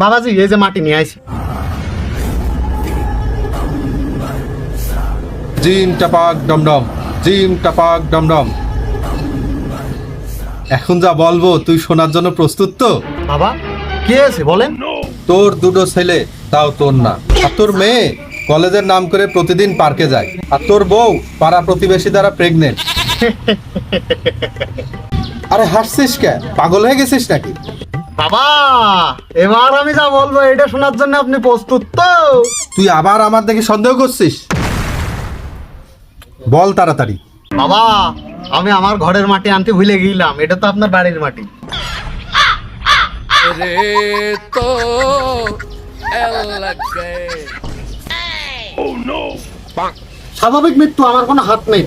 বাবাজি এই যে মাটি নিয়ে আইছি। জিম টাপাক ডমডম, জিম টাপাক ডমডম। এখন যা বলবো তুই শোনার জন্য প্রস্তুত তো? বাবা কি আছে বলেন? তোর দুটো ছেলে, তাও তোর না, আর তোর মেয়ে কলেজের নাম করে প্রতিদিন পার্কে যায়, আর তোর বউ পাড়া প্রতিবেশী দ্বারা প্রেগনেন্ট। আরে হাসছিস কে? পাগল হয়ে গেছিস নাকি? বাবা এবার আমি যা বলবো এটা শোনার জন্য আপনি প্রস্তুত তো? তুই আবার আমার দেখে সন্দেহ করছিস? বল তাড়াতাড়ি। বাবা আমি আমার ঘরের মাটি আনতে ভুলে গেলাম, এটা তো আপনার বাড়ির মাটি। रे तो স্বাভাবিক মৃত্যু, আমার কোনো হাত নেই।